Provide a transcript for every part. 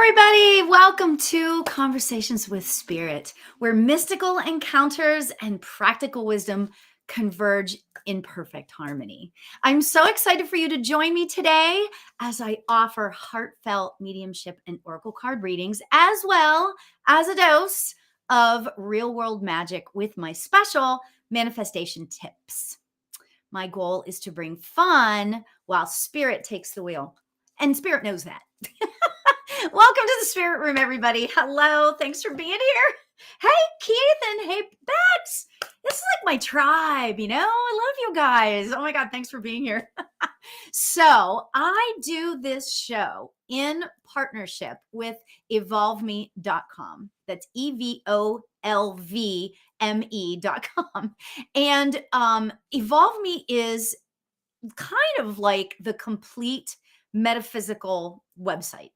everybody. Welcome to Conversations with Spirit, where mystical encounters and practical wisdom converge in perfect harmony. I'm so excited for you to join me today as I offer heartfelt mediumship and oracle card readings, as well as a dose of real world magic with my special manifestation tips. My goal is to bring fun while Spirit takes the wheel, and Spirit knows that. Welcome to the Spirit Room, everybody. Hello. Thanks for being here. Hey, Keith, and hey, Bex. This is like my tribe, I love you guys. Oh my God, thanks for being here. So I do this show in partnership with evolveme.com. That's EVOLVME.com. And Evolve Me is kind of like the complete metaphysical website,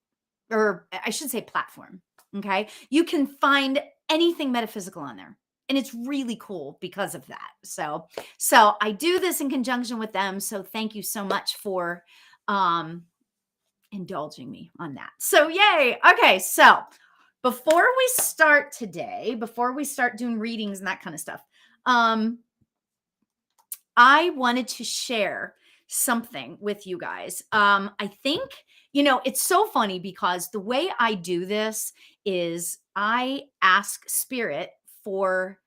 or I should say platform. Okay. You can find anything metaphysical on there. And it's really cool because of that. So I do this in conjunction with them. So thank you so much for indulging me on that. So yay. Okay. So before we start today, before we start doing readings and that kind of stuff, I wanted to share something with you guys. I think, it's so funny because the way I do this is I ask Spirit for,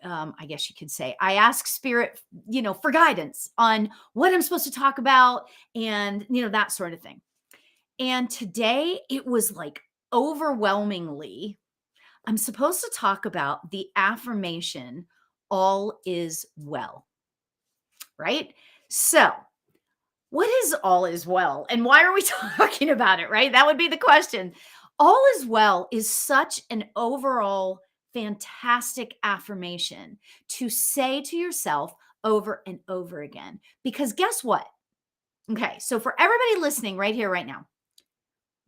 I guess you could say, I ask Spirit, for guidance on what I'm supposed to talk about and, that sort of thing. And today it was like overwhelmingly, I'm supposed to talk about the affirmation, all is well. Right? So, what is all is well? And why are we talking about it, right? That would be the question. All is well is such an overall fantastic affirmation to say to yourself over and over again. Because guess what? Okay, so for everybody listening right here,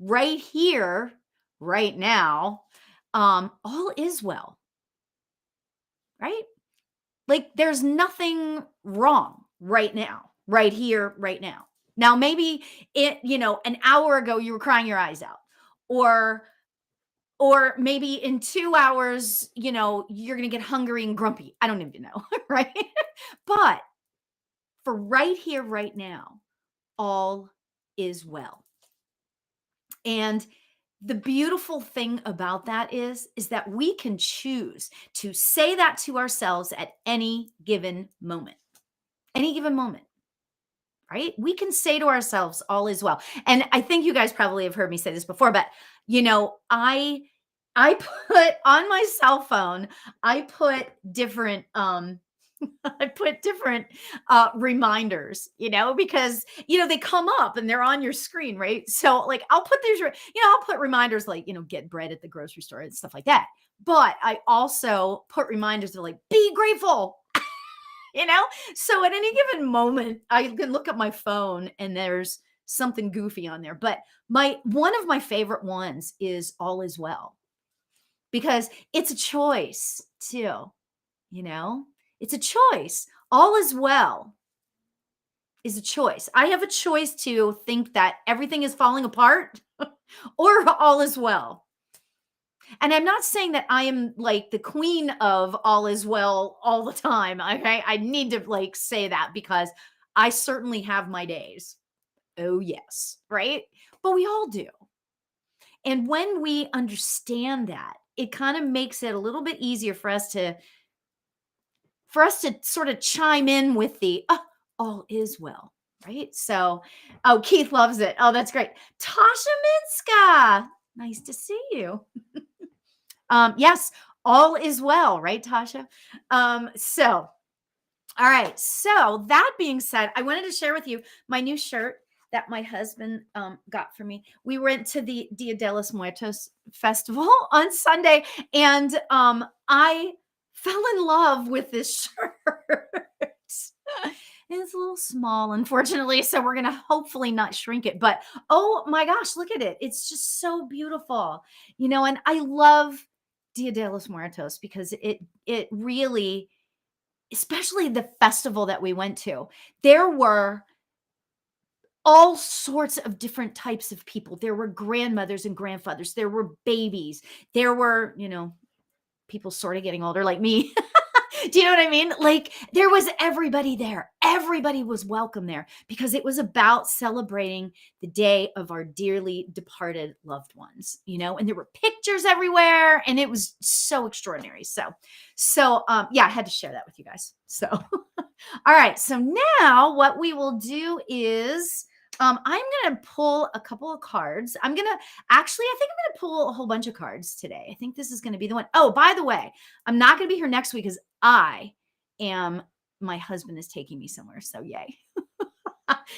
right now, all is well, right? Like there's nothing wrong right now, right here, right now. Now, maybe an hour ago you were crying your eyes out, or maybe in 2 hours, you're going to get hungry and grumpy. I don't even know, right? But for right here, right now, all is well. And the beautiful thing about that is that we can choose to say that to ourselves at any given moment. Any given moment, right? We can say to ourselves, all is well. And I think you guys probably have heard me say this before, but I put on my cell phone, I put different reminders, because they come up and they're on your screen, right? So like I'll put these, I'll put reminders like, get bread at the grocery store and stuff like that. But I also put reminders of like, be grateful. So at any given moment, I can look at my phone and there's something goofy on there. But one of my favorite ones is all is well, because it's a choice too. It's a choice. All is well is a choice. I have a choice to think that everything is falling apart or all is well. And I'm not saying that I am like the queen of all is well all the time. Okay. I need to like say that because I certainly have my days. Oh, yes. Right. But we all do. And when we understand that, it kind of makes it a little bit easier for us to sort of chime in with the all is well. Right. So, Keith loves it. Oh, that's great. Tasha Minska. Nice to see you. Yes, all is well, right, Tasha? All right. So that being said, I wanted to share with you my new shirt that my husband got for me. We went to the Dia de los Muertos festival on Sunday, and I fell in love with this shirt. It's a little small, unfortunately, so we're going to hopefully not shrink it. But oh my gosh, look at it. It's just so beautiful. And I love Dia de los Muertos because it really, especially the festival that we went to, there were all sorts of different types of people. There were grandmothers and grandfathers. There were babies. There were, people sort of getting older like me. Do you know what I mean? Like there was everybody there. Everybody was welcome there because it was about celebrating the day of our dearly departed loved ones, and there were pictures everywhere and it was so extraordinary. So, yeah, I had to share that with you guys. So, all right. So now what we will do is I'm going to pull a couple of cards. I think I'm going to pull a whole bunch of cards today. I think this is going to be the one. Oh, by the way, I'm not going to be here next week because my husband is taking me somewhere. So yay.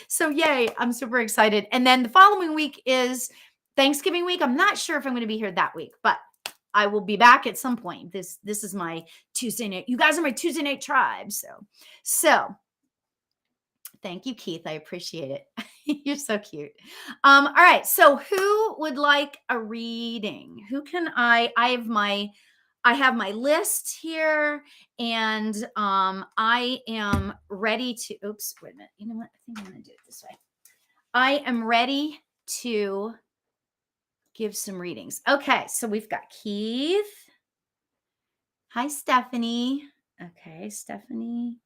So yay. I'm super excited. And then the following week is Thanksgiving week. I'm not sure if I'm going to be here that week, but I will be back at some point. This is my Tuesday night. You guys are my Tuesday night tribe. So thank you, Keith. I appreciate it. You're so cute. All right. So who would like a reading? Who can I have my list here and I am ready to, oops, wait a minute. You know what? I think I'm going to do it this way. I am ready to give some readings. Okay. So we've got Keith. Hi, Stephanie. Okay. Stephanie.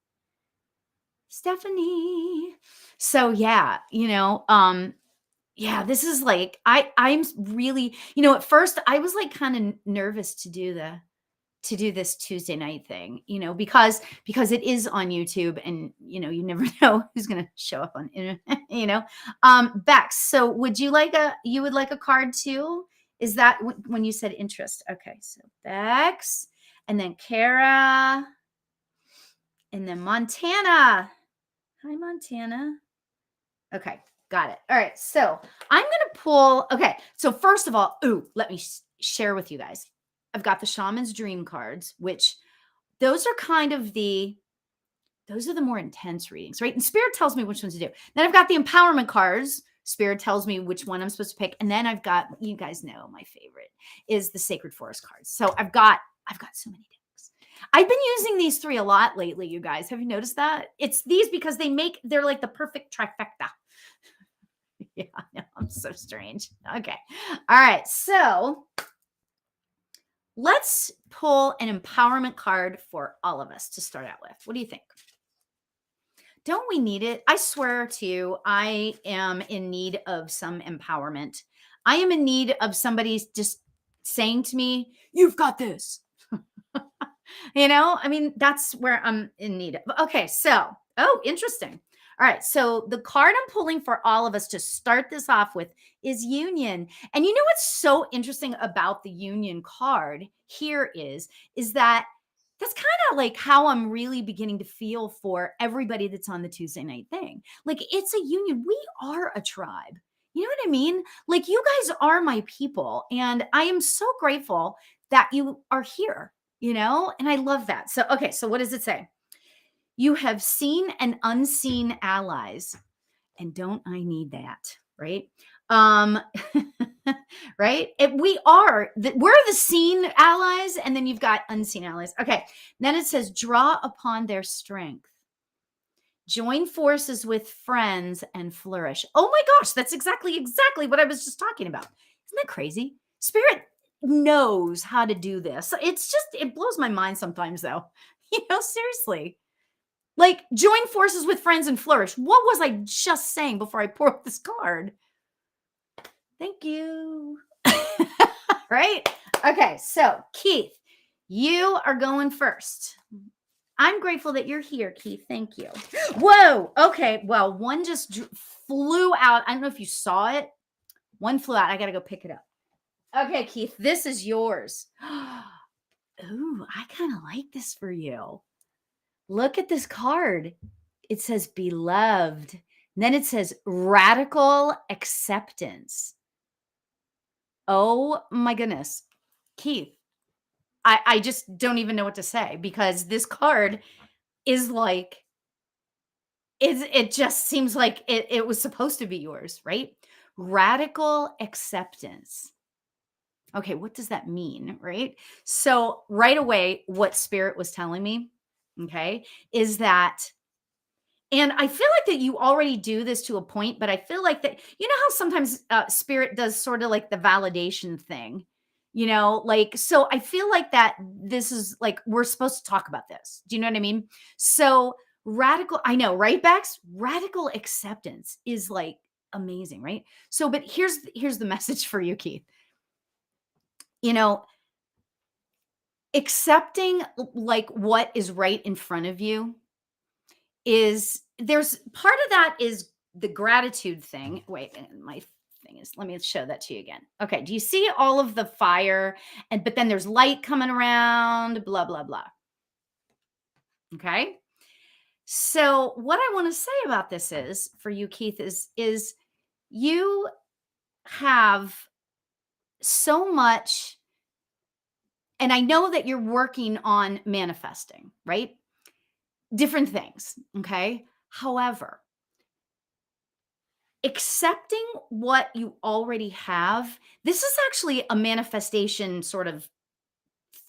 So yeah, yeah, this is like, I'm really, at first I was like kind of nervous to do this Tuesday night thing, because it is on YouTube and, you never know who's going to show up on internet, Bex. So you would like a card too? Is that when you said interest? Okay. So Bex and then Kara and then Montana. Hi, Montana. Okay, got it. All right, so I'm going to pull. Okay, so first of all, let me share with you guys. I've got the Shaman's Dream cards, which those are the more intense readings, right? And Spirit tells me which ones to do. Then I've got the empowerment cards. Spirit tells me which one I'm supposed to pick. And then I've got, you guys know my favorite is the Sacred Forest cards. So I've got so many. I've been using these 3 a lot lately, you guys. Have you noticed that? It's these because they're like the perfect trifecta. Yeah, no, I'm so strange. Okay. All right. So let's pull an empowerment card for all of us to start out with. What do you think? Don't we need it? I swear to you, I am in need of some empowerment. I am in need of somebody just saying to me, you've got this. That's where I'm in need of. Okay, so, interesting. All right, so the card I'm pulling for all of us to start this off with is Union. And you know what's so interesting about the Union card here is that that's kind of like how I'm really beginning to feel for everybody that's on the Tuesday night thing. Like it's a union. We are a tribe. You know what I mean? Like you guys are my people. And I am so grateful that you are here. And I love that. So, okay. So what does it say? You have seen and unseen allies. And don't I need that? Right. Right. We're the seen allies. And then you've got unseen allies. Okay. Then it says, draw upon their strength. Join forces with friends and flourish. Oh my gosh. That's exactly what I was just talking about. Isn't that crazy? Spirit knows how to do this. It blows my mind sometimes though. Seriously. Like join forces with friends and flourish. What was I just saying before I pour this card? Thank you. Right? Okay. So Keith, you are going first. I'm grateful that you're here, Keith. Thank you. Whoa. Okay. Well, one just flew out. I don't know if you saw it. One flew out. I got to go pick it up. Okay, Keith, this is yours. Ooh, I kind of like this for you. Look at this card. It says beloved. And then it says radical acceptance. Oh my goodness. Keith, I just don't even know what to say because this card is like, it just seems like it was supposed to be yours, right? Radical acceptance. Okay, what does that mean, right? So right away, what Spirit was telling me, okay, is that And I feel like that you already do this to a point, but I feel like that, you know how sometimes spirit does sort of like the validation thing, like, so I feel like that this is like, we're supposed to talk about this. Do you know what I mean? So radical, I know, right, Bex? Radical acceptance is like amazing, right? So, but here's the message for you, Keith. You know, accepting like what is right in front of you is there's part of that is the gratitude thing. Wait, my thing is, let me show that to you again. Okay, do you see all of the fire? And but then there's light coming around, blah, blah, blah. Okay. So what I want to say about this is for you, Keith, is you have so much, and I know that you're working on manifesting, right? Different things. Okay. However, accepting what you already have, this is actually a manifestation sort of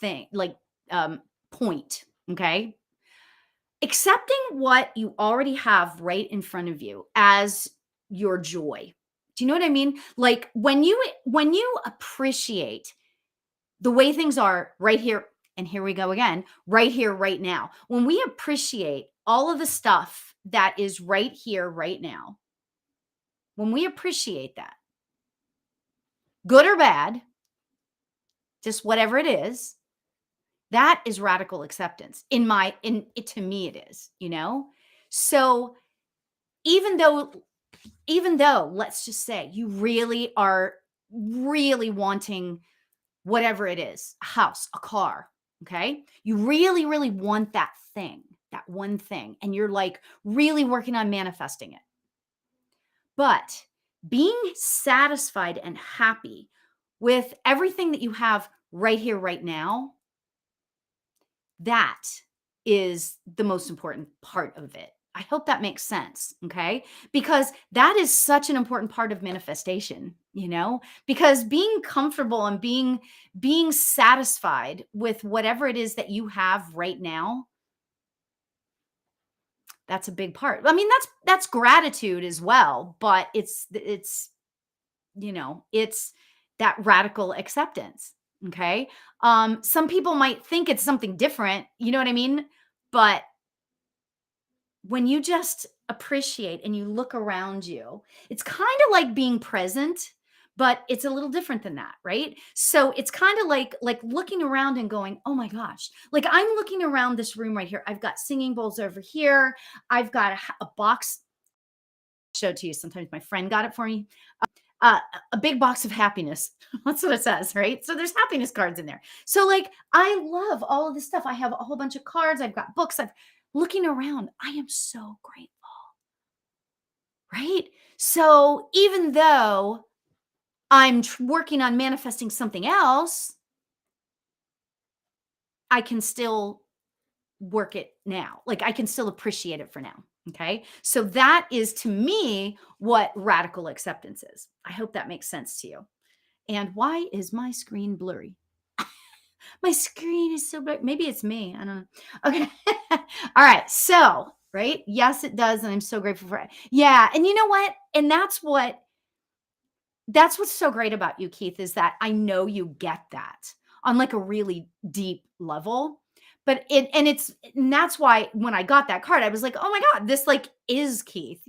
thing, like point, okay? Accepting what you already have right in front of you as your joy. Do you know what I mean? Like when you appreciate the way things are right here, and here we go again, right here, right now. When we appreciate all of the stuff that is right here, right now, when we appreciate that, good or bad, just whatever it is, that is radical acceptance in it, to me it is, so even though let's just say you really are really wanting whatever it is, a house, a car, okay, you really really want that thing, that one thing, and you're like really working on manifesting it, but being satisfied and happy with everything that you have right here, right now, that is the most important part of it. I hope that makes sense. Okay. Because that is such an important part of manifestation, because being comfortable and being satisfied with whatever it is that you have right now, that's a big part. I mean, that's gratitude as well, but it's that radical acceptance. Okay. Some people might think it's something different, you know what I mean? But when you just appreciate and you look around you, it's kind of like being present, but it's a little different than that, right? So it's kind of like looking around and going, "Oh my gosh." Like I'm looking around this room right here. I've got singing bowls over here. I've got a box, show it to you. Sometimes my friend got it for me. Uh, a big box of happiness. That's what it says, right? So there's happiness cards in there. So like I love all of this stuff. I have a whole bunch of cards. I've got books. I've looking around. I am so grateful, right? So even though I'm working on manifesting something else, I can still work it now. Like I can still appreciate it for now. Okay. So that is to me what radical acceptance is. I hope that makes sense to you. And why is my screen blurry? My screen is so blurry. Maybe it's me. I don't know. Okay. All right. So, right. Yes, it does. And I'm so grateful for it. Yeah. And you know what? And that's what's so great about you, Keith, is that I know you get that on like a really deep level. But and that's why when I got that card, I was like, oh my God, this like is Keith,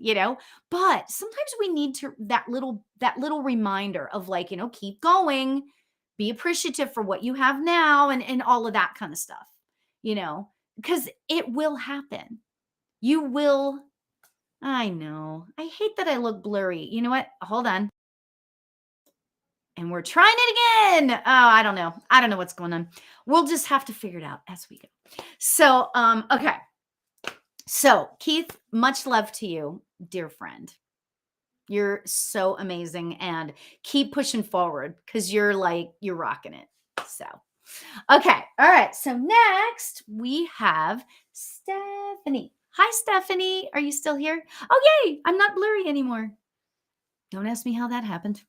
But sometimes we need to that little reminder of like, keep going, be appreciative for what you have now and all of that kind of stuff, because it will happen. You will. I know. I hate that I look blurry. You know what? Hold on. And we're trying it again. Oh, I don't know. I don't know what's going on. We'll just have to figure it out as we go. So, okay. So, Keith, much love to you, dear friend. You're so amazing and keep pushing forward because you're rocking it. So, okay. All right. So, next we have Stephanie. Hi, Stephanie. Are you still here? Oh, yay. I'm not blurry anymore. Don't ask me how that happened.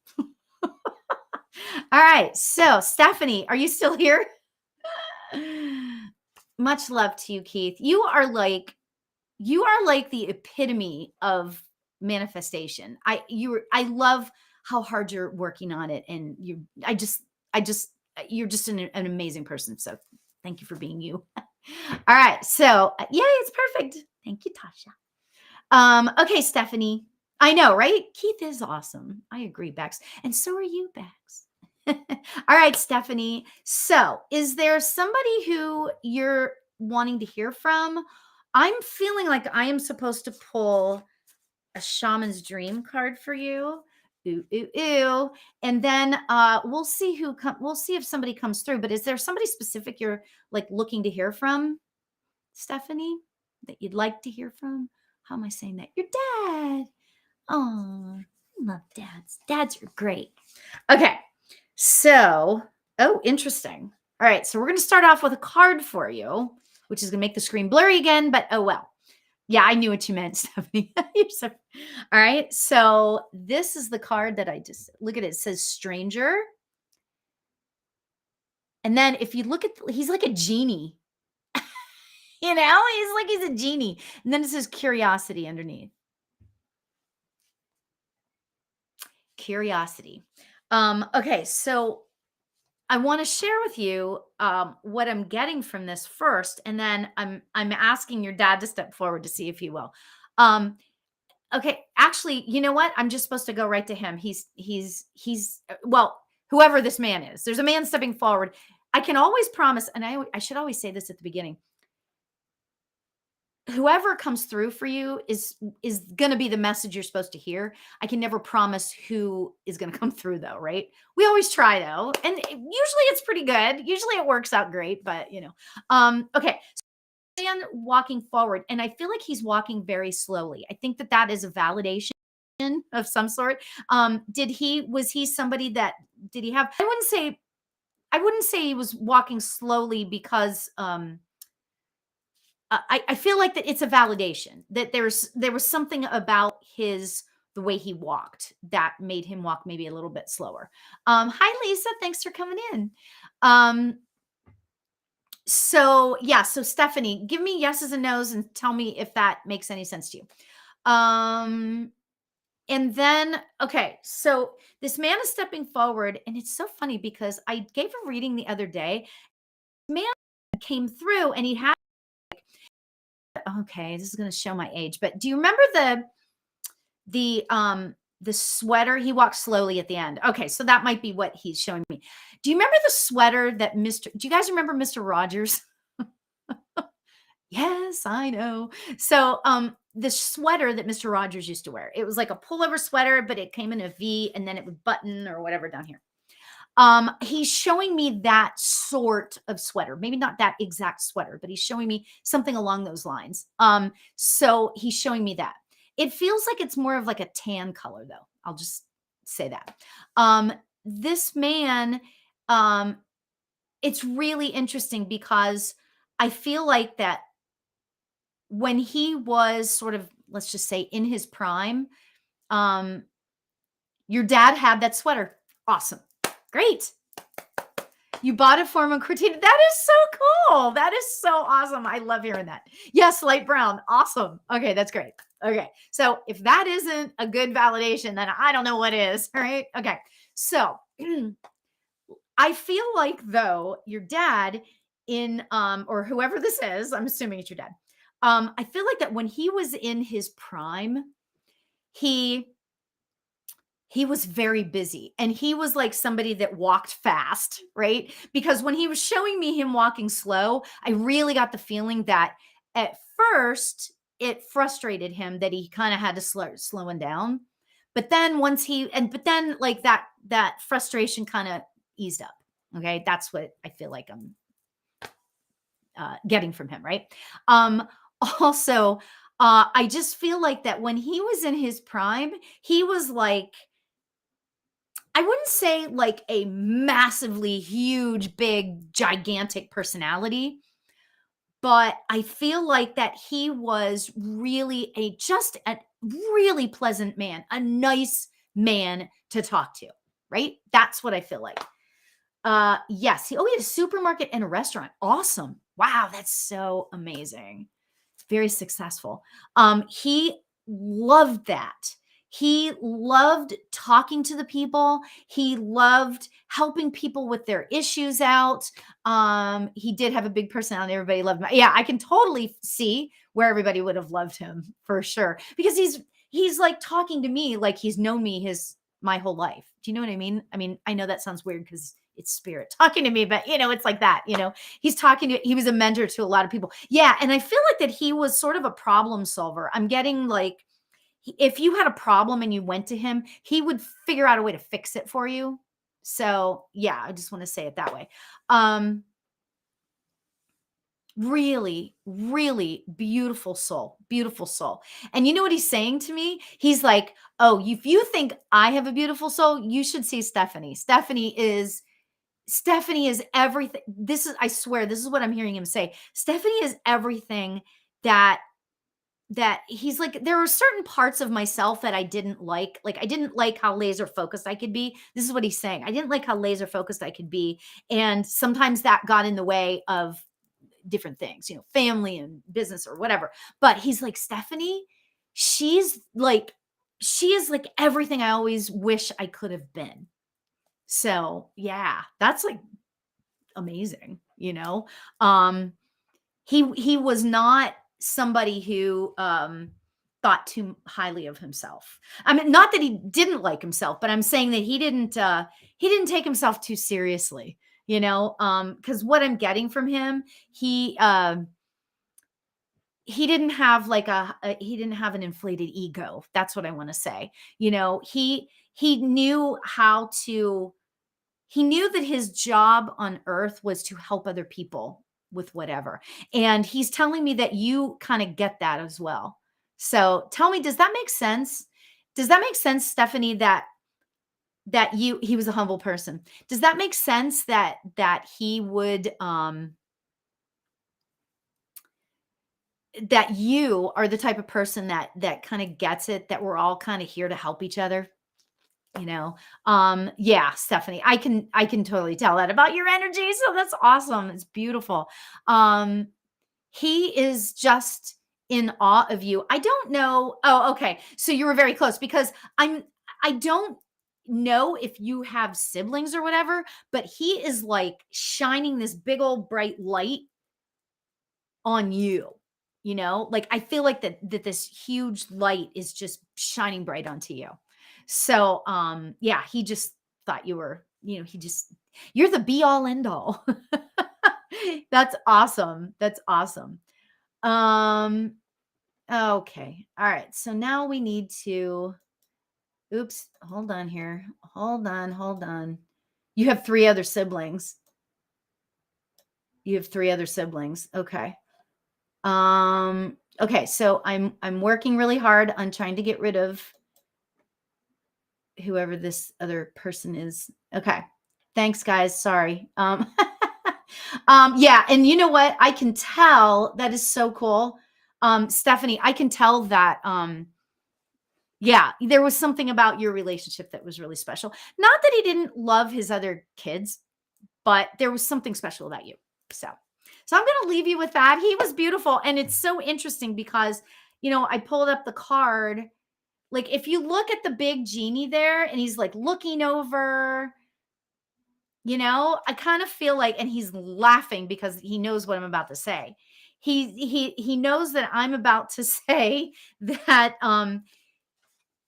All right. So, Stephanie, are you still here? Much love to you, Keith. You are like you are like the epitome of manifestation. I love how hard you're working on it, and I just you're just an amazing person. So thank you for being you. All right. So yay, it's perfect. Thank you, Tasha. Okay, Stephanie. I know, right? Keith is awesome. I agree, Bex. And so are you, Bex. All right, Stephanie. So, is there somebody who you're wanting to hear from? I'm feeling like I am supposed to pull a shaman's dream card for you. Ooh, ooh, ooh. And then we'll see if somebody comes through. But is there somebody specific you're like looking to hear from, Stephanie, that you'd like to hear from? How am I saying that? Your dad. Oh, I love dads. Dads are great. Okay. So, oh, interesting. All right. So we're going to start off with a card for you, which is going to make the screen blurry again, but oh well. Yeah, I knew what you meant, Stephanie. All right. So this is the card that I just look at. It says stranger. And then if you look at, he's like a genie. You know, he's a genie. And then it says curiosity underneath. Curiosity. Okay, so I want to share with you what I'm getting from this first, and then I'm asking your dad to step forward to see if he will. Okay, actually, you know what? I'm just supposed to go right to him. He's well, whoever this man is. There's a man stepping forward. I can always promise, and I should always say this at the beginning. Whoever comes through for you is going to be the message you're supposed to hear. I can never promise who is going to come through though, right? We always try though, and usually it's pretty good. Usually it works out great, but you know. Okay. So man walking forward, and I feel like he's walking very slowly. I think that is a validation of some sort. Was he somebody that did he have I wouldn't say he was walking slowly because I feel like that it's a validation that there was something about the way he walked that made him walk maybe a little bit slower. Hi Lisa, thanks for coming in. So yeah, so Stephanie, give me yeses and nos and tell me if that makes any sense to you. And then okay, so this man is stepping forward, and it's so funny because I gave a reading the other day. Man came through and he had okay, this is going to show my age, but do you remember the sweater? He walked slowly at the end. Okay, so that might be what he's showing me. Do you remember the sweater that do you guys remember Mr. Rogers? Yes, I know. So the sweater that Mr. Rogers used to wear, it was like a pullover sweater, but it came in a V and then it would button or whatever down here. He's showing me that sort of sweater, maybe not that exact sweater, but he's showing me something along those lines. So he's showing me that. It feels like it's more of like a tan color though. I'll just say that. This man, it's really interesting because I feel like that when he was sort of, let's just say in his prime, your dad had that sweater. Awesome. Great. You bought it for him and critiqued. That is so cool. That is so awesome. I love hearing that. Yes, light brown. Awesome. Okay, that's great. Okay. So if that isn't a good validation, then I don't know what is. All right. Okay. So I feel like though your dad or whoever this is, I'm assuming it's your dad. I feel like that when he was in his prime, he was very busy, and he was like somebody that walked fast, right? Because when he was showing me him walking slow, I really got the feeling that at first it frustrated him that he kind of had to slowing down. But then but then like that frustration kind of eased up. Okay. That's what I feel like I'm getting from him, right? Also, I just feel like that when he was in his prime, he was like, I wouldn't say like a massively huge, big, gigantic personality, but I feel like that he was really just a really pleasant man, a nice man to talk to, right? That's what I feel like. Yes. He had a supermarket and a restaurant. Awesome. Wow. That's so amazing. very successful. He loved that. He loved talking to the people. He loved helping people with their issues out. He did have a big personality. Everybody loved him. Yeah, I can totally see where everybody would have loved him for sure. Because he's like talking to me like he's known me my whole life. Do you know what I mean? I mean, I know that sounds weird because it's spirit talking to me, but it's like that, he was a mentor to a lot of people. Yeah. And I feel like that he was sort of a problem solver. I'm getting like, if you had a problem and you went to him, he would figure out a way to fix it for you. So yeah, I just want to say it that way. Really, really beautiful soul, beautiful soul. And you know what he's saying to me? He's like, oh, if you think I have a beautiful soul, you should see Stephanie. Stephanie is everything. I swear, this is what I'm hearing him say. Stephanie is everything that he's like, there are certain parts of myself that I didn't like. Like, I didn't like how laser focused I could be. This is what he's saying. I didn't like how laser focused I could be. And sometimes that got in the way of different things, family and business or whatever. But he's like, Stephanie, she is like everything I always wish I could have been. So yeah, that's like amazing. He was not somebody who thought too highly of himself. I mean, not that he didn't like himself, but I'm saying that he didn't take himself too seriously, because what I'm getting from him, he didn't have like he didn't have an inflated ego. That's what I want to say. He knew how to he knew that his job on earth was to help other people with whatever. And he's telling me that you kind of get that as well. So tell me, does that make sense? Does that make sense, Stephanie, that he was a humble person? Does that make sense that he would that you are the type of person that kind of gets it, that we're all kind of here to help each other? Yeah, Stephanie, I can totally tell that about your energy. So that's awesome. It's beautiful. He is just in awe of you. I don't know. Oh, okay. So you were very close, because I don't know if you have siblings or whatever, but he is like shining this big old bright light on you. Like, I feel like that this huge light is just shining bright onto you. So yeah, he just thought you were, you're the be all end all. That's awesome. That's awesome. Okay. All right. So now we need to, oops, hold on here. Hold on. You have 3 other siblings. Okay. Okay, so I'm working really hard on trying to get rid of whoever this other person is. Okay. Thanks, guys. Sorry. Yeah, and you know what? I can tell that is so cool. Stephanie, I can tell that yeah, there was something about your relationship that was really special. Not that he didn't love his other kids, but there was something special about you. So I'm going to leave you with that. He was beautiful. And it's so interesting because, I pulled up the card. Like, if you look at the big genie there and he's like looking over, I kind of feel like, and he's laughing because he knows what I'm about to say. He knows that I'm about to say that,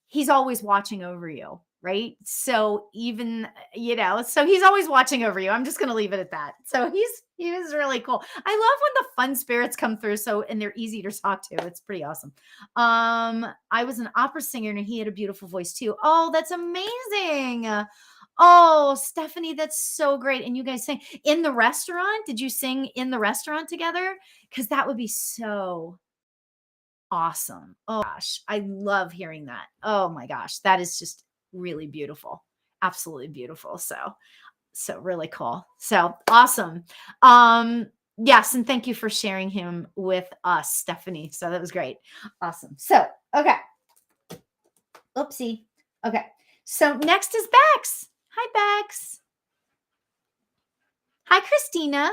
he's always watching over you, right? So even, so he's always watching over you. I'm just going to leave it at that. So he was really cool. I love when the fun spirits come through. And they're easy to talk to. It's pretty awesome. I was an opera singer and he had a beautiful voice too. Oh, that's amazing. Oh, Stephanie, that's so great. And you guys sang in the restaurant. Did you sing in the restaurant together? Because that would be so awesome. Oh gosh, I love hearing that. Oh my gosh, that is just really beautiful. Absolutely beautiful. So really cool. So awesome. Yes, and thank you for sharing him with us, Stephanie. So that was great. Awesome. So, okay. Oopsie. Okay. So next is Bex. Hi, Bex. Hi, Christina.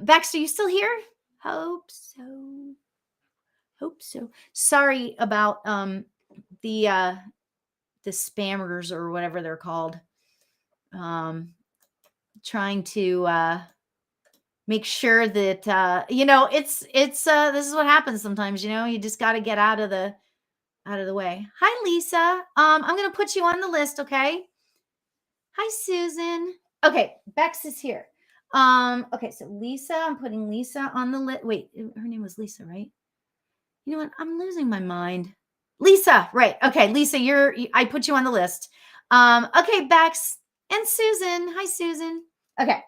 Bex, are you still here? Hope so. Hope so. Sorry about the uh the spammers or whatever they're called. Um trying to make sure that it's this is what happens sometimes, you just got to get out of the way. Hi Lisa. I'm going to put you on the list, okay? Hi Susan. Okay, Bex is here. Okay, so Lisa, I'm putting Lisa on the list. Wait, her name was Lisa, right? You know what? I'm losing my mind. Lisa, right. Okay, Lisa, I put you on the list. Okay, Bex and Susan. Hi Susan. Okay.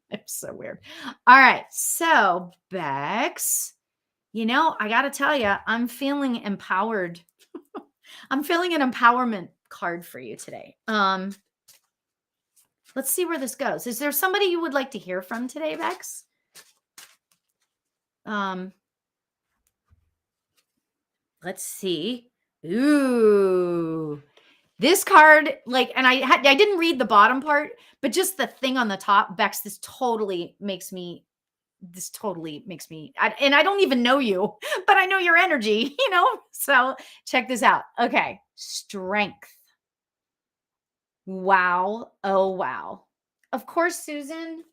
It's so weird. All right. So, Bex, I got to tell you, I'm feeling empowered. I'm feeling an empowerment card for you today. Let's see where this goes. Is there somebody you would like to hear from today, Bex? Let's see. Ooh. This card, and I didn't read the bottom part, but just the thing on the top, Bex, this totally makes me, and I don't even know you, but I know your energy, So check this out. Okay. Strength. Wow. Oh, wow. Of course, Susan.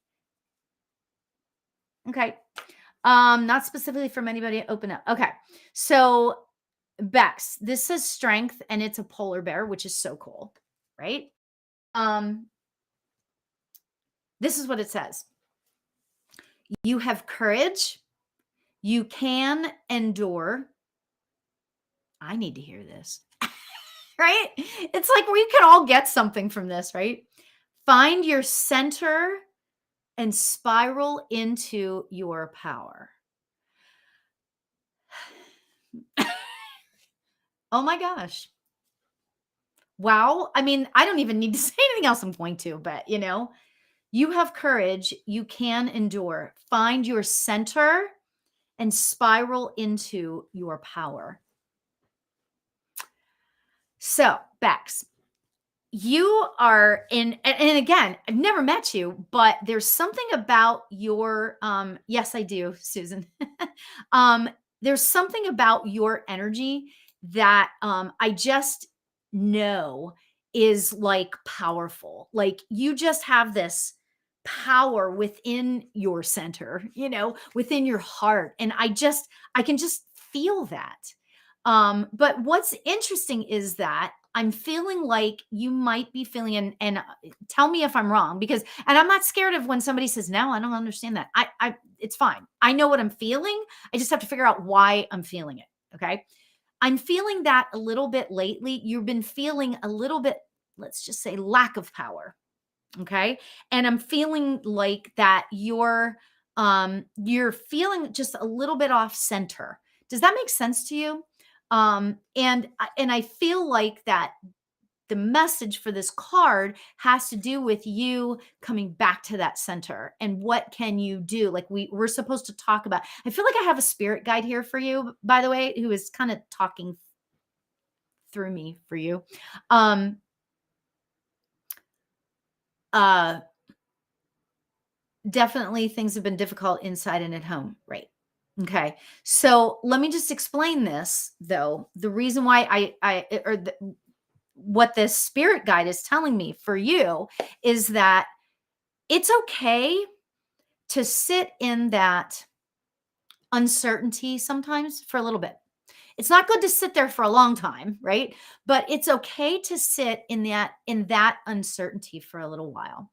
Okay. Not specifically from anybody. Open up. Okay. So Bex, this says strength and it's a polar bear, which is so cool, right? This is what it says. You have courage. You can endure. I need to hear this, right? It's like we could all get something from this, right? Find your center and spiral into your power. Oh my gosh. Wow. I mean, I don't even need to say anything else I'm going to, but you have courage. You can endure. Find your center and spiral into your power. So, Bex, you are and again, I've never met you, but there's something about your yes, I do, Susan. There's something about your energy that I just know is like powerful. Like you just have this power within your center, within your heart. And I can just feel that. But what's interesting is that I'm feeling like you might be feeling, and tell me if I'm wrong, and I'm not scared of when somebody says, no, I don't understand that. It's fine. I know what I'm feeling. I just have to figure out why I'm feeling it. Okay. I'm feeling that a little bit lately. You've been feeling a little bit, let's just say, lack of power. Okay. And I'm feeling like that you're feeling just a little bit off center. Does that make sense to you? And I feel like that the message for this card has to do with you coming back to that center and what can you do? Like we're supposed to talk about. I feel like I have a spirit guide here for you, by the way, who is kind of talking through me for you. Uh Definitely things have been difficult inside and at home, right? Okay. So let me just explain this though. The reason why what this spirit guide is telling me for you is that it's okay to sit in that uncertainty sometimes for a little bit. It's not good to sit there for a long time, right? But it's okay to sit in that uncertainty for a little while.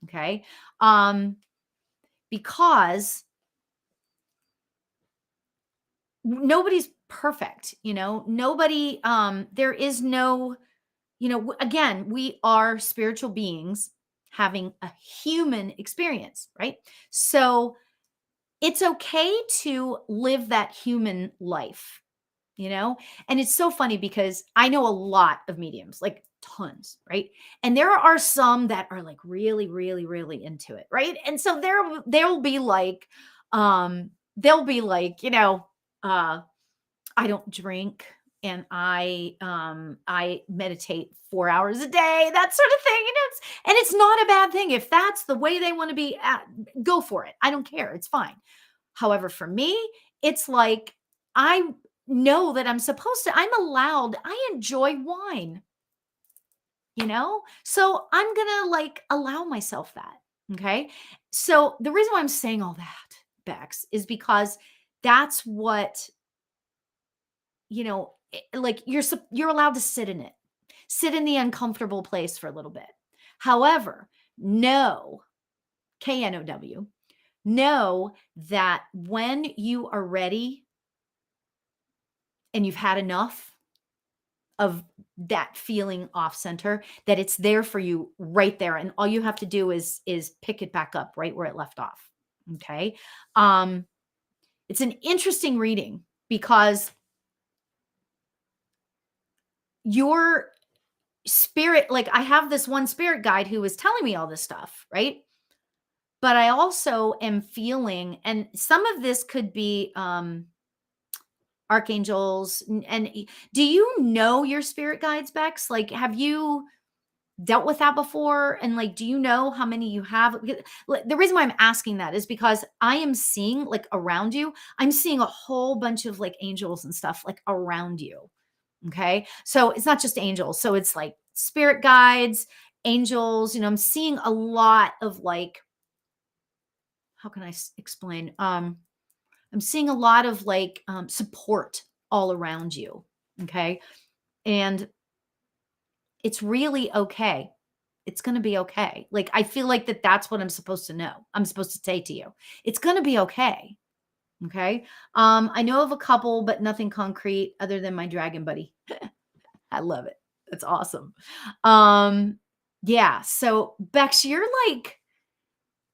Okay? Because nobody's perfect, nobody there is no, again, we are spiritual beings having a human experience, right? So it's okay to live that human life, and it's so funny because I know a lot of mediums, like tons, right? And there are some that are like really really really into it, right? And so they'll be like they'll be like, uh I don't drink and I meditate 4 hours a day, that sort of thing. And it's not a bad thing. If that's the way they want to be at, go for it. I don't care. It's fine. However, for me, it's like I know that I'm allowed, I enjoy wine, So I'm going to like allow myself that. Okay. So the reason why I'm saying all that, Bex, is because that's what, like you're allowed to sit in it, sit in the uncomfortable place for a little bit. However, know, KNOW, know that when you are ready and you've had enough of that feeling off center, that it's there for you right there. And all you have to do is pick it back up right where it left off. Okay. It's an interesting reading because your spirit, like I have this one spirit guide who was telling me all this stuff, right? But I also am feeling, and some of this could be archangels. And do you know your spirit guides, Bex? Like, have you dealt with that before? And like, do you know how many you have? The reason why I'm asking that is because I am seeing, like, around you, I'm seeing a whole bunch of like angels and stuff like around you. Okay. So it's not just angels. So it's like spirit guides, angels, I'm seeing a lot of like, how can I explain? I'm seeing a lot of like support all around you. Okay. And it's really okay. It's going to be okay. Like, I feel like that's what I'm supposed to know. I'm supposed to say to you, it's going to be okay. Okay. I know of a couple, but nothing concrete other than my dragon buddy. I love it. That's awesome. Yeah. So Bex, you're like,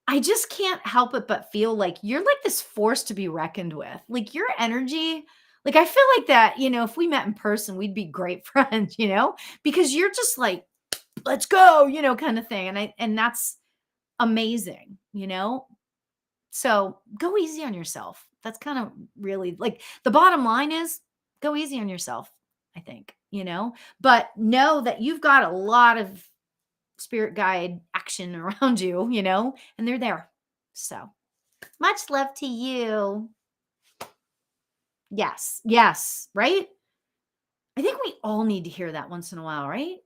I just can't help it but feel like you're like this force to be reckoned with. Like your energy, like I feel like that, if we met in person, we'd be great friends, because you're just like, let's go, kind of thing. And that's amazing, So go easy on yourself. That's kind of really like the bottom line is go easy on yourself, I think, but know that you've got a lot of spirit guide action around you, and they're there. So much love to you. Yes. Yes. Right. I think we all need to hear that once in a while, right?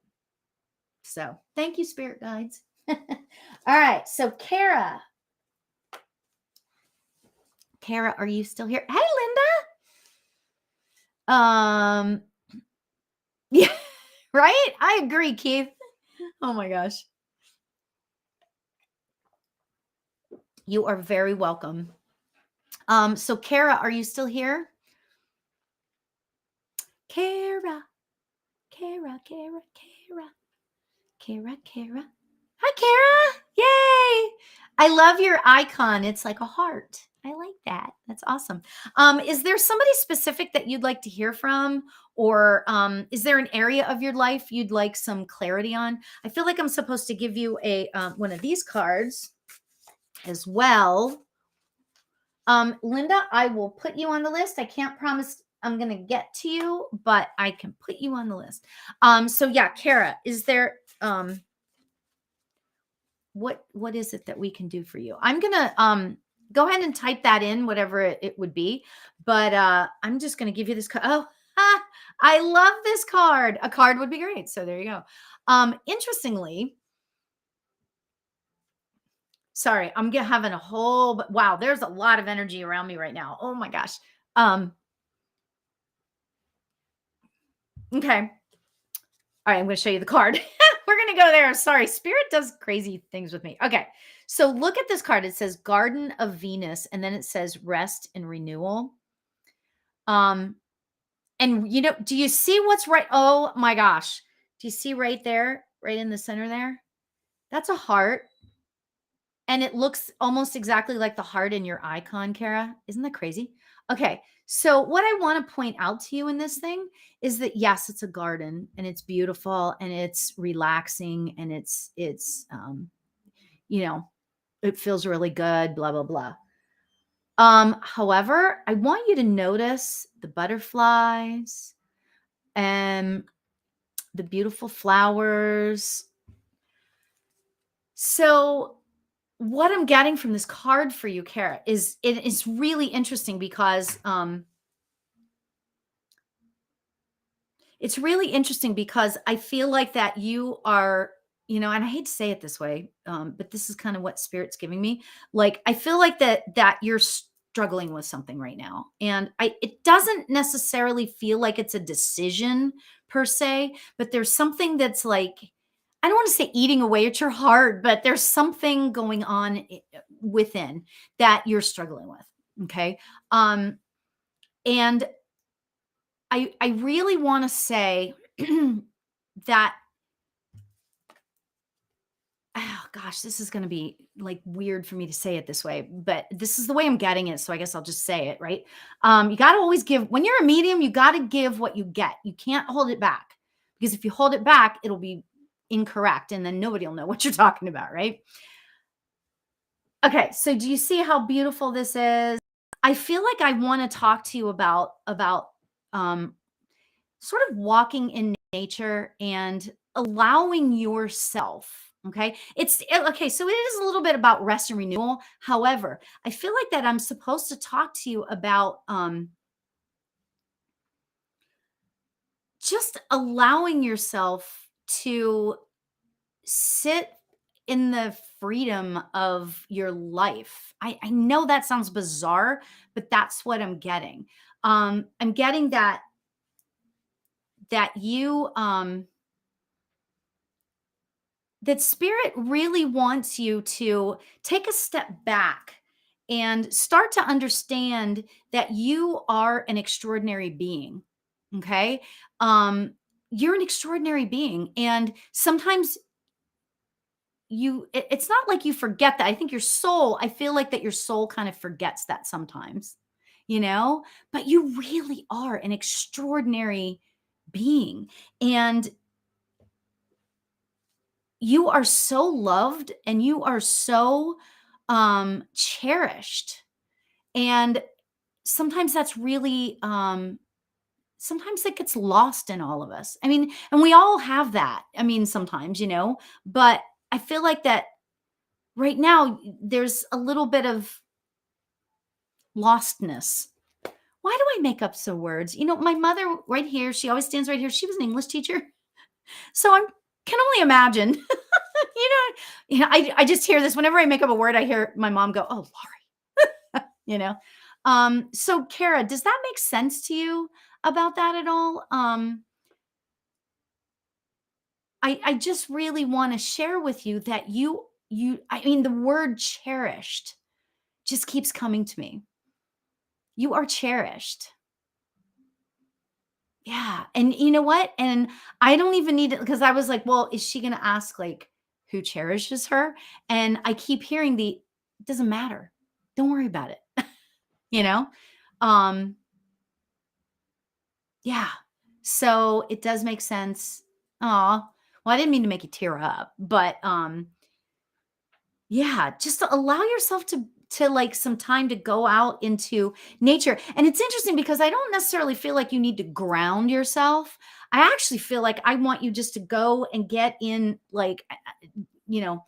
So thank you, spirit guides. All right. So Kara, are you still here? Hey, Linda. Yeah, right. I agree, Keith. Oh my gosh. You are very welcome. So Kara, are you still here? Kara. Hi, Kara. Yay. I love your icon. It's like a heart. I like that. That's awesome. Is there somebody specific that you'd like to hear from? Or is there an area of your life you'd like some clarity on? I feel like I'm supposed to give you a one of these cards as well. Linda, I will put you on the list. I can't promise I'm going to get to you, but I can put you on the list. So yeah, Kara, is there, what is it that we can do for you? I'm going to, go ahead and type that in, whatever it would be, but, I'm just going to give you this card. Oh, I love this card. A card would be great. So there you go. Interestingly, sorry, I'm having a whole, wow, there's a lot of energy around me right now. Oh my gosh. Okay. All right, I'm going to show you the card. We're going to go there. Sorry, Spirit does crazy things with me. Okay. So look at this card. It says Garden of Venus, and then it says rest and renewal. And do you see what's right? Oh my gosh. Do you see right there, right in the center there? That's a heart. And it looks almost exactly like the heart in your icon, Kara. Isn't that crazy? Okay. So what I want to point out to you in this thing is that yes, it's a garden and it's beautiful and it's relaxing and it feels really good, blah, blah, blah. However, I want you to notice the butterflies. and the beautiful flowers. So what I'm getting from this card for you, Kara, is it is really interesting because it's really interesting because I feel like that you are, and I hate to say it this way, but this is kind of what spirit's giving me. Like, I feel like that you're struggling with something right now. And it doesn't necessarily feel like it's a decision per se, but there's something that's like, I don't want to say eating away at your heart, but there's something going on within that you're struggling with. Okay. And I really want to say that, oh gosh, this is going to be like weird for me to say it this way, but this is the way I'm getting it. So I guess I'll just say it, right? You got to always give, when you're a medium, you got to give what you get. You can't hold it back, because if you hold it back, it'll be incorrect and then nobody will know what you're talking about, right? Okay, so do you see how beautiful this is? I feel like I want to talk to you about um sort of walking in nature and allowing yourself, okay? Okay, so it is a little bit about rest and renewal. However, I feel like that I'm supposed to talk to you about just allowing yourself to sit in the freedom of your life. I know that sounds bizarre, but that's what I'm getting. I'm getting that you that spirit really wants you to take a step back and start to understand that you are an extraordinary being. Okay. You're an extraordinary being. And sometimes it's not like you forget that. I think your soul, I feel like that your soul kind of forgets that sometimes, but you really are an extraordinary being. And you are so loved and you are so cherished. And sometimes that's really sometimes it gets lost in all of us. I mean, and we all have that. I mean, sometimes, but I feel like that right now there's a little bit of lostness. Why do I make up so words? My mother right here, she always stands right here. She was an English teacher. So I can only imagine. I just hear this whenever I make up a word. I hear my mom go, "Oh, Lauri," you know. So Kara, does that make sense to you about that at all? I just really want to share with you that I mean, the word cherished just keeps coming to me. You are cherished. Yeah. And you know what? And I don't even need it, because I was like, well, is she going to ask like who cherishes her? And I keep hearing it doesn't matter. Don't worry about it. you know? Um, yeah. So it does make sense. Aw. Well, I didn't mean to make you tear up, but yeah, just to allow yourself to like some time to go out into nature. And it's interesting because I don't necessarily feel like you need to ground yourself. I actually feel like I want you just to go and get in like you know,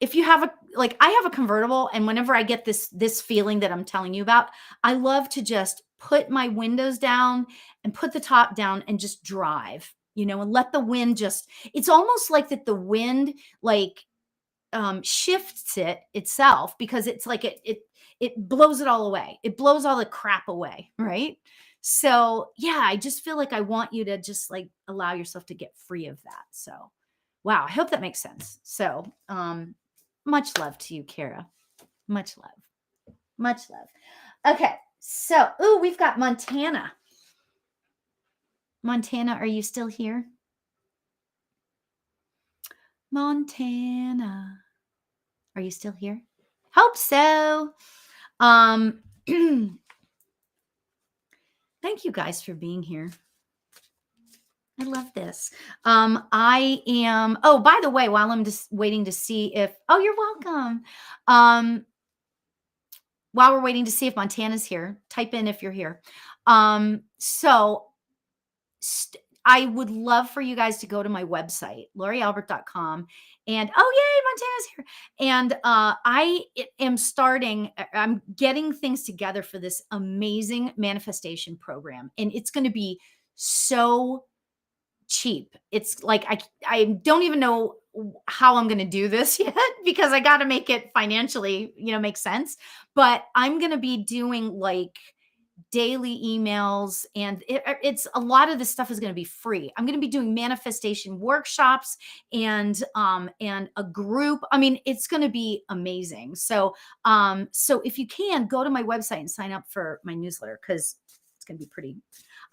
if you have I have a convertible, and whenever I get this feeling that I'm telling you about, I love to just put my windows down and put the top down and just drive, and let the wind just, it's almost like that the wind like shifts it itself, because it's like it blows it all away. It blows all the crap away, right? So yeah, I just feel like I want you to just like allow yourself to get free of that. So wow, I hope that makes sense. So much love to you, Kara. Much love. Much love. Okay. So, we've got Montana. Montana, are you still here? Montana. Are you still here? Hope so. Thank you guys for being here. I love this. I am, oh, by the way, while I'm just waiting to see if, oh, you're welcome. While we're waiting to see if Montana's here, type in if you're here. So I would love for you guys to go to my website, laurialbert.com. And oh, yay, Montana's here. And am starting, I'm getting things together for this amazing manifestation program. And it's going to be so cheap. It's like I don't even know how I'm going to do this yet because I got to make it financially, make sense. But I'm going to be doing like daily emails, and it's a lot of this stuff is going to be free. I'm going to be doing manifestation workshops and a group. I mean, it's going to be amazing. So if you can go to my website and sign up for my newsletter, because it's going to be pretty,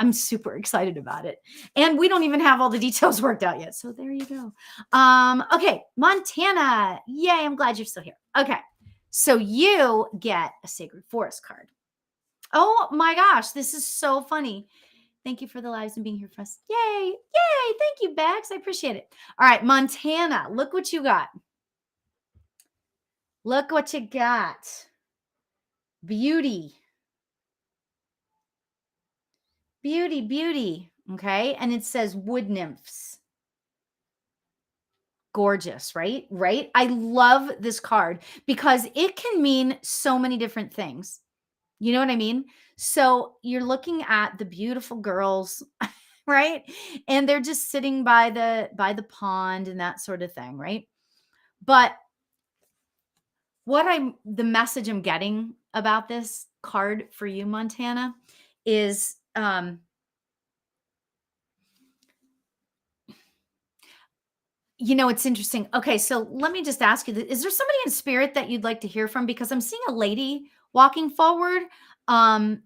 I'm super excited about it. And we don't even have all the details worked out yet. So there you go. Okay, Montana. Yay, I'm glad you're still here. Okay. So you get a sacred forest card. Oh my gosh, this is so funny. Thank you for the lives and being here for us. Yay. Yay. Thank you, Bex. I appreciate it. All right, Montana, look what you got. Look what you got. Beauty. Beauty, beauty. Okay. And it says wood nymphs. Gorgeous, right? Right. I love this card because it can mean so many different things. You know what I mean? So you're looking at the beautiful girls, right? And they're just sitting by the pond and that sort of thing, right? But the message I'm getting about this card for you, Montana, is it's interesting. Okay, so let me just ask you, is there somebody in spirit that you'd like to hear from? Because I'm seeing a lady walking forward. And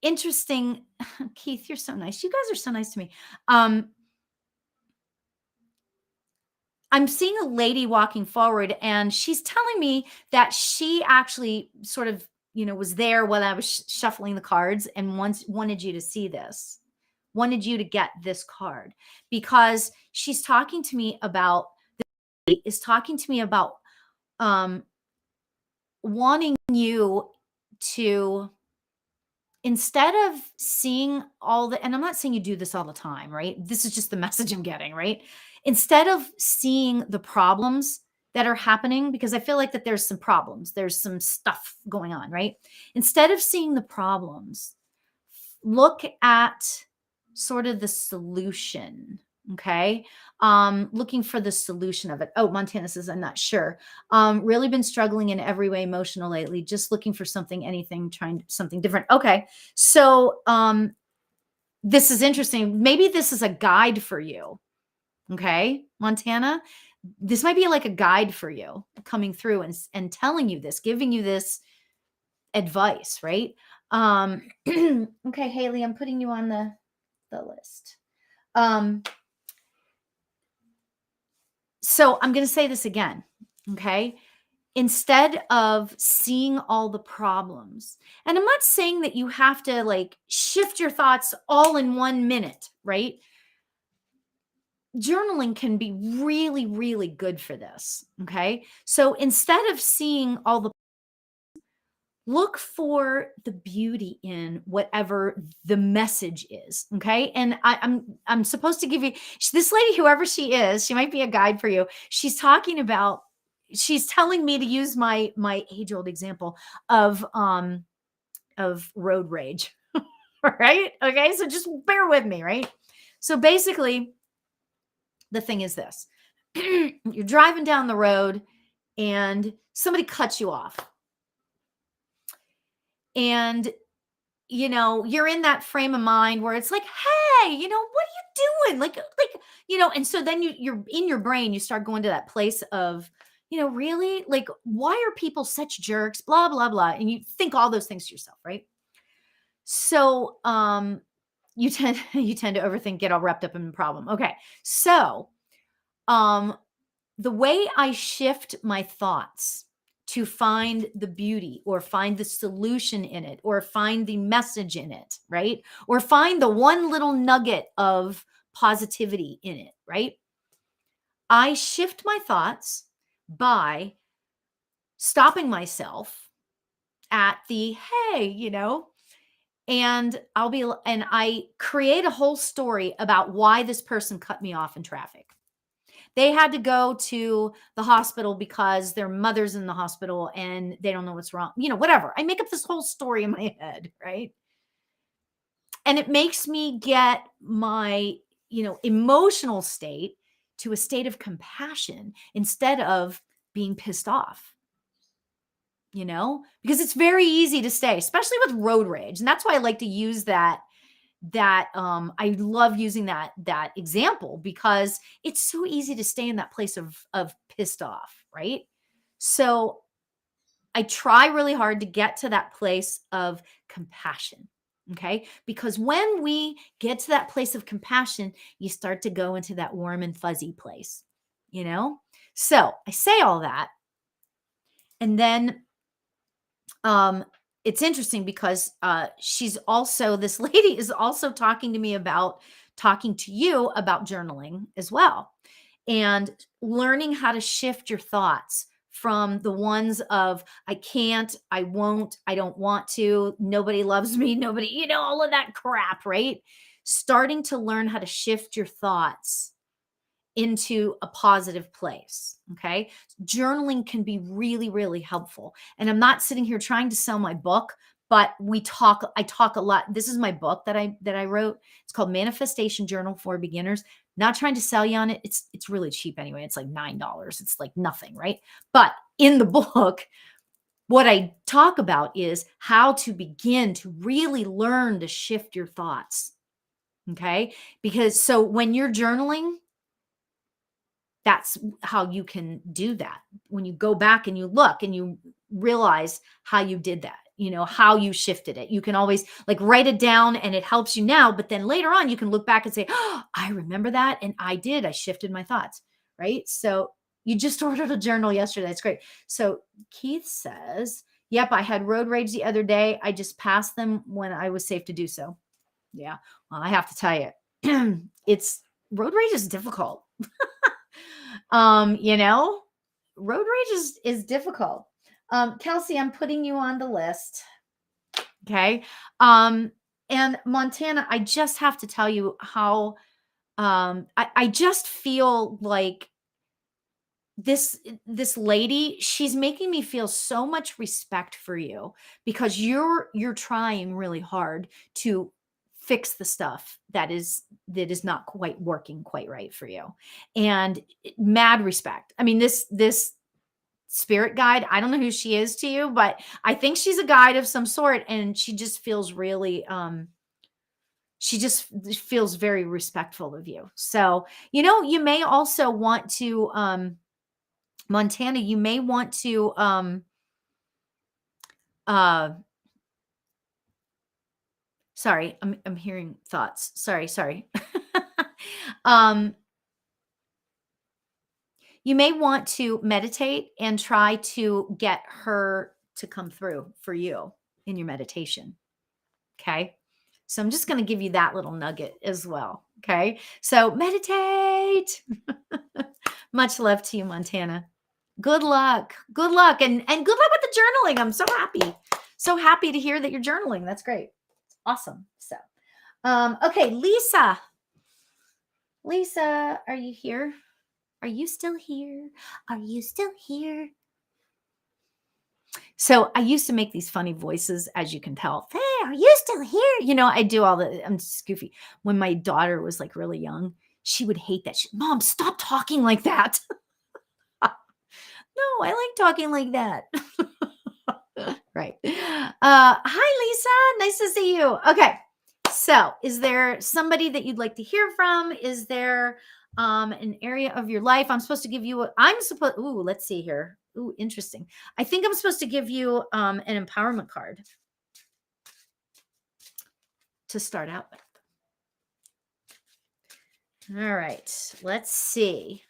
interesting, Keith, you're so nice. You guys are so nice to me. I'm seeing a lady walking forward, and she's telling me that she actually sort of, was there when I was shuffling the cards and wanted you to see this, wanted you to get this card, because she's talking to me about, um, wanting you to, instead of seeing and I'm not saying you do this all the time, right? This is just the message I'm getting, right? Instead of seeing the problems that are happening, because I feel like that there's some problems, there's some stuff going on, right? Instead of seeing the problems, look at sort of the solution. Okay. Looking for the solution of it. Oh, Montana says, I'm not sure. Really been struggling in every way emotional lately, just looking for something, anything, trying something different. Okay. So this is interesting. Maybe this is a guide for you. Okay, Montana. This might be like a guide for you coming through and telling you this, giving you this advice, right? Okay, Haley, I'm putting you on the list. So I'm going to say this again. Okay. Instead of seeing all the problems, and I'm not saying that you have to like shift your thoughts all in 1 minute, right? Journaling can be really, really good for this. Okay. So instead of seeing all the, look for the beauty in whatever the message is. Okay. And I'm supposed to give you this lady, whoever she is, she might be a guide for you. She's telling me to use my age old example of road rage. Right. Okay. So just bear with me. Right. So basically, the thing is this: you're driving down the road and somebody cuts you off. And, you're in that frame of mind where it's like, hey, what are you doing? Like, and so then you're in your brain, you start going to that place of, really, like, why are people such jerks? Blah, blah, blah. And you think all those things to yourself, right? So, you tend to overthink, get all wrapped up in the problem. Okay. So, the way I shift my thoughts to find the beauty or find the solution in it or find the message in it, right? Or find the one little nugget of positivity in it, right? I shift my thoughts by stopping myself at the, hey, and I create a whole story about why this person cut me off in traffic. They had to go to the hospital because their mother's in the hospital and they don't know what's wrong. Whatever. I make up this whole story in my head, right? And it makes me get my, emotional state to a state of compassion instead of being pissed off, because it's very easy to stay, especially with road rage. And that's why I like to use I love using that example, because it's so easy to stay in that place of pissed off, right? So I try really hard to get to that place of compassion. Okay. Because when we get to that place of compassion, you start to go into that warm and fuzzy place, you know? So I say all that. And then it's interesting because this lady is also talking to you about journaling as well, and learning how to shift your thoughts from the ones of I can't, I won't, I don't want to, nobody loves me, nobody, all of that crap, right? Starting to learn how to shift your thoughts into a positive place. Okay. Journaling can be really, really helpful. And I'm not sitting here trying to sell my book, but I talk a lot. This is my book that I wrote. It's called Manifestation Journal for Beginners. Not trying to sell you on it. It's really cheap anyway. It's like $9. It's like nothing, right? But in the book, what I talk about is how to begin to really learn to shift your thoughts. Okay. Because so when you're journaling, that's how you can do that. When you go back and you look and you realize how you did that, how you shifted it. You can always like write it down and it helps you now, but then later on you can look back and say, "Oh, I remember that and I shifted my thoughts." Right? So you just ordered a journal yesterday. That's great. So Keith says, "Yep, I had road rage the other day. I just passed them when I was safe to do so." Yeah. Well, I have to tell you, it's road rage is difficult. You know, road rage is difficult. Kelsey, I'm putting you on the list. Okay. And Montana, I just have to tell you how I just feel like this lady, she's making me feel so much respect for you because you're trying really hard to fix the stuff that is not quite working quite right for you. And mad respect. I mean, this spirit guide, I don't know who she is to you, but I think she's a guide of some sort, and she just feels really she just feels very respectful of you. So, you may also want to Montana, you may want to uh sorry, I'm hearing thoughts. Sorry. um you may want to meditate and try to get her to come through for you in your meditation. Okay? So I'm just going to give you that little nugget as well. Okay? So meditate. Much love to you, Montana. Good luck. Good luck. And good luck with the journaling. I'm so happy. So happy to hear that you're journaling. That's great. Awesome. So, okay, Lisa. Lisa, are you here? Are you still here? Are you still here? So I used to make these funny voices, as you can tell. Hey, are you still here? I do I'm just goofy. When my daughter was like really young, she would hate that. Mom, stop talking like that. No, I like talking like that. Right. Hi, Lisa. Nice to see you. Okay. So is there somebody that you'd like to hear from? Is there an area of your life? I'm supposed to give you let's see here. Ooh, interesting. I think I'm supposed to give you an empowerment card to start out with. All right. Let's see.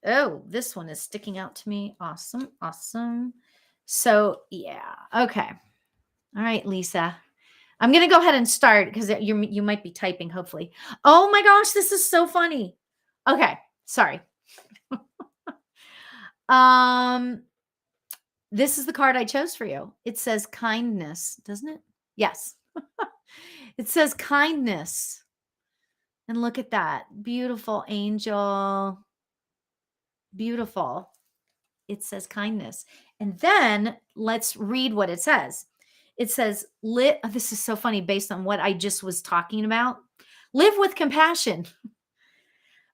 Oh, this one is sticking out to me. Awesome. Awesome. So, yeah. Okay. All right, Lisa. I'm going to go ahead and start because you might be typing, hopefully. Oh my gosh, this is so funny. Okay. Sorry. This is the card I chose for you. It says kindness, doesn't it? Yes. It says kindness. And look at that. Beautiful angel. Beautiful. It says kindness. And then let's read what it says. It says, this is so funny based on what I just was talking about. Live with compassion.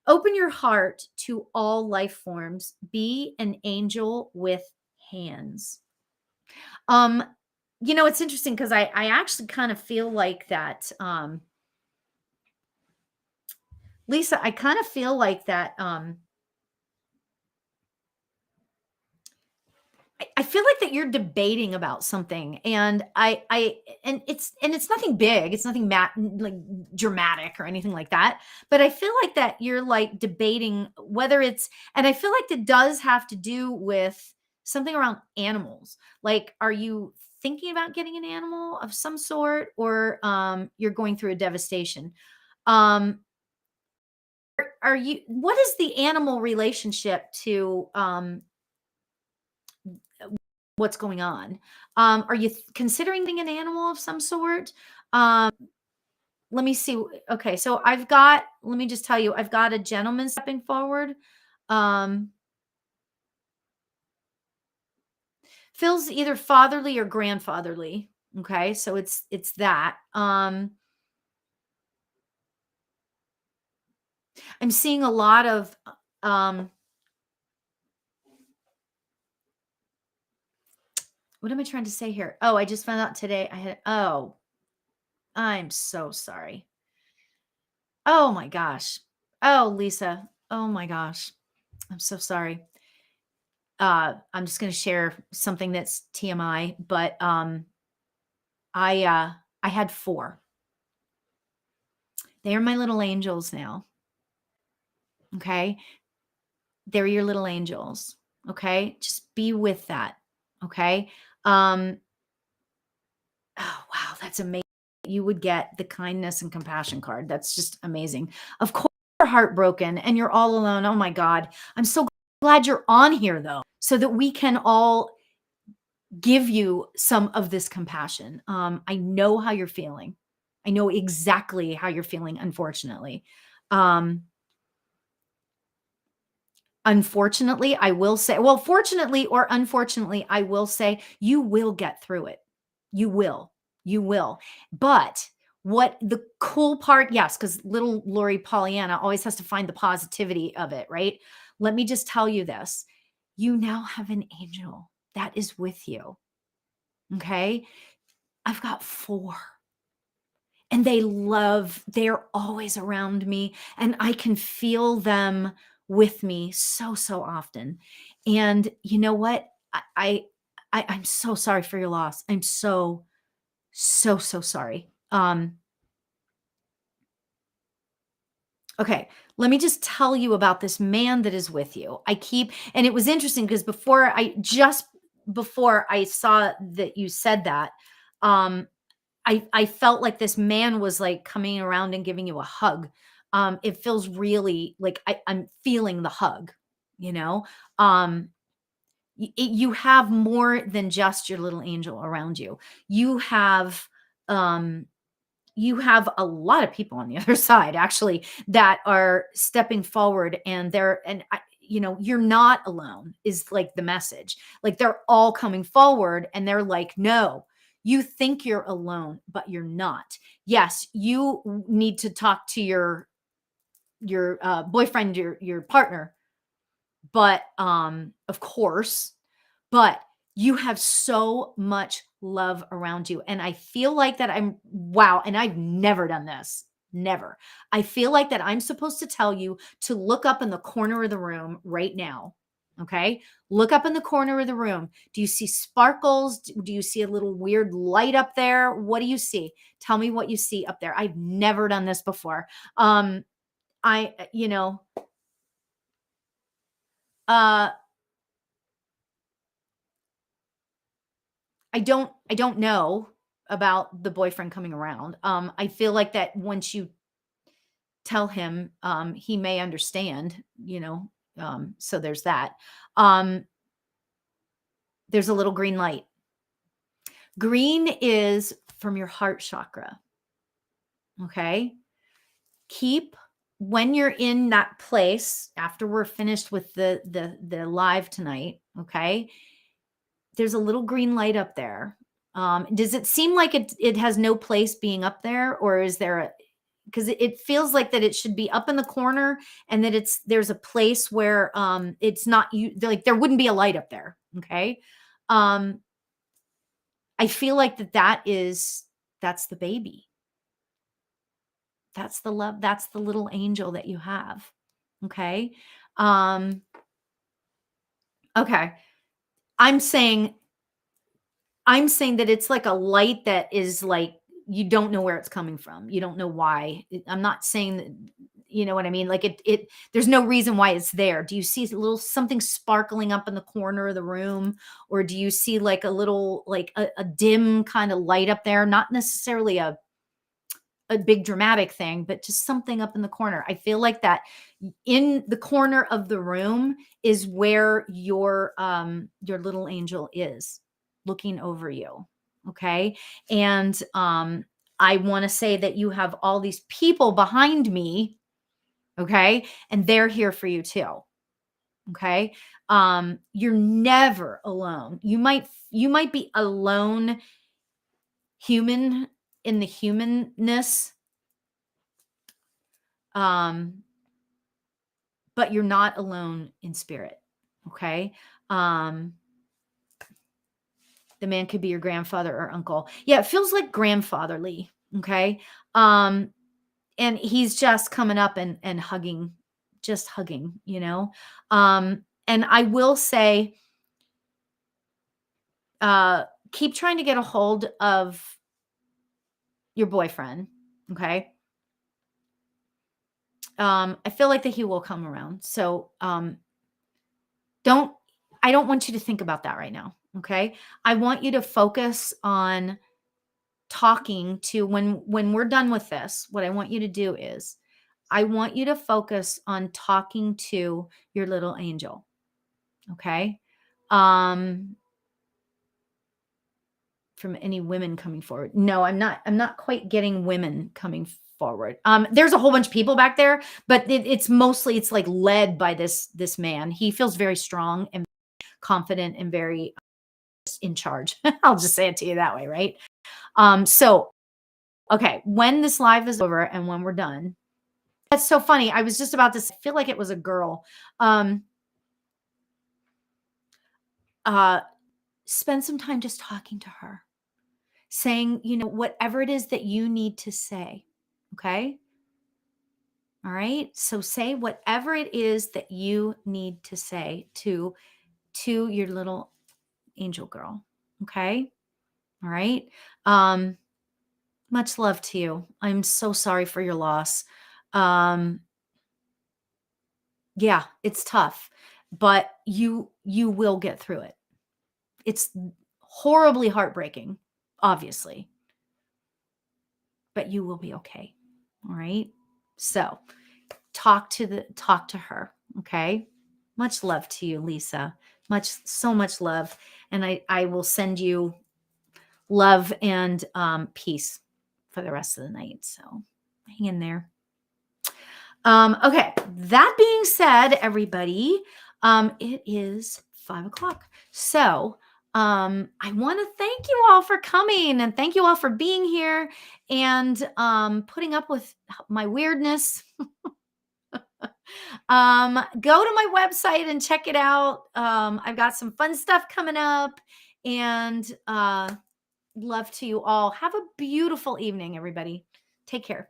Open your heart to all life forms. Be an angel with hands. Um, it's interesting because I actually kind of feel like that, Lisa, I kind of feel like that, I feel like that you're debating about something, and it's nothing big, it's nothing like dramatic or anything like that. But I feel like that you're like debating whether and I feel like it does have to do with something around animals. Like, are you thinking about getting an animal of some sort, or you're going through a devastation? Um, are you? What is the animal relationship to what's going on? Are you considering being an animal of some sort? Um, let me see. Okay, so let me just tell you, I've got a gentleman stepping forward. Um, feels either fatherly or grandfatherly. Okay, so it's that. I'm seeing a lot of um, what am I trying to say here? Oh, I just found out today I'm so sorry. Oh my gosh. Oh, Lisa. Oh my gosh. I'm so sorry. I'm just going to share something that's TMI, but I had 4. They are my little angels now. Okay? They're your little angels. Okay? Just be with that. Okay? Um oh wow, that's amazing. You would get the kindness and compassion card. That's just amazing. Of course you're heartbroken and you're all alone. Oh my god. I'm so glad you're on here though, so that we can all give you some of this compassion. I know how you're feeling. I know exactly how you're feeling, unfortunately. Um, Unfortunately, I will say, well, fortunately or unfortunately, I will say you will get through it. You will. You will. But what the cool part, yes, because little Lori Pollyanna always has to find the positivity of it, right? Let me just tell you this. You now have an angel that is with you. Okay. I've got 4 and they're always around me and I can feel them with me so, so often. And you know what? I'm so sorry for your loss. I'm so, so, so sorry. Okay, let me just tell you about this man that is with you. And it was interesting because before I saw that you said that, um, I felt like this man was, like, coming around and giving you a hug. It feels really like I'm feeling the hug, you know? Um, you have more than just your little angel around you. You have, um, you have a lot of people on the other side actually that are stepping forward, and you're not alone is like the message. Like, they're all coming forward and they're like, no, you think you're alone, but you're not. Yes, you need to talk to your boyfriend, your partner, but of course, but you have so much love around you. And I feel like that wow. And I've never done this. Never. I feel like that I'm supposed to tell you to look up in the corner of the room right now. Okay. Look up in the corner of the room. Do you see sparkles? Do you see a little weird light up there? What do you see? Tell me what you see up there. I've never done this before. I, uh, I don't know about the boyfriend coming around. I feel like that once you tell him, he may understand, so there's that. Um, there's a little green light. Green is from your heart chakra. Okay. Keep when you're in that place after we're finished with the live tonight, okay? There's a little green light up there. Does it seem like it has no place being up there, or is there a, because it feels like that it should be up in the corner, and that there's a place where it's not, you like, there wouldn't be a light up there, okay? um I feel like that's the baby. That's the love, that's the little angel that you have. Okay. Um, okay. I'm saying I'm saying that it's like a light that is like, you don't know where it's coming from. You don't know why. I'm not saying that, you know what I mean? Like there's no reason why it's there. Do you see a little something sparkling up in the corner of the room? Or do you see like a little, like a dim kind of light up there? Not necessarily a big dramatic thing, but just something up in the corner. I feel like that in the corner of the room is where your little angel is looking over you. Okay. And I want to say that you have all these people behind me. Okay. And they're here for you too. Okay. You're never alone. You might be alone, human, in the humanness, um but you're not alone in spirit. Okay. um the man could be your grandfather or uncle. Yeah, it feels like grandfatherly. Okay. um and he's just coming up and hugging, just hugging, and I will say, keep trying to get a hold of your boyfriend. Okay. I feel like that he will come around. So don't I don't want you to think about that right now. Okay. I want you to focus on talking to, when we're done with this, what I want you to do is, I want you to focus on talking to your little angel. Okay. Um from any women coming forward. No, I'm not quite getting women coming forward. There's a whole bunch of people back there, but it's like led by this man. He feels very strong and confident and very in charge. I'll just say it to you that way, right? So okay, when this live is over and when we're done, that's so funny. I was just about to feel like it was a girl. Um, uh, Spend some time just talking to her, saying, whatever it is that you need to say. Okay. All right. So say whatever it is that you need to say to your little angel girl. Okay. All right. Um, Much love to you. I'm so sorry for your loss. Um, yeah, it's tough, but you will get through it. It's horribly heartbreaking, obviously, but you will be okay. All right? So, talk to her, okay? Much love to you, Lisa. So much love, and I will send you love and peace for the rest of the night. So, hang in there. Okay. That being said, everybody, it is 5 o'clock. So, I want to thank you all for coming, and thank you all for being here and putting up with my weirdness. Go to my website and check it out. I've got some fun stuff coming up, and love to you all. Have a beautiful evening, everybody. Take care.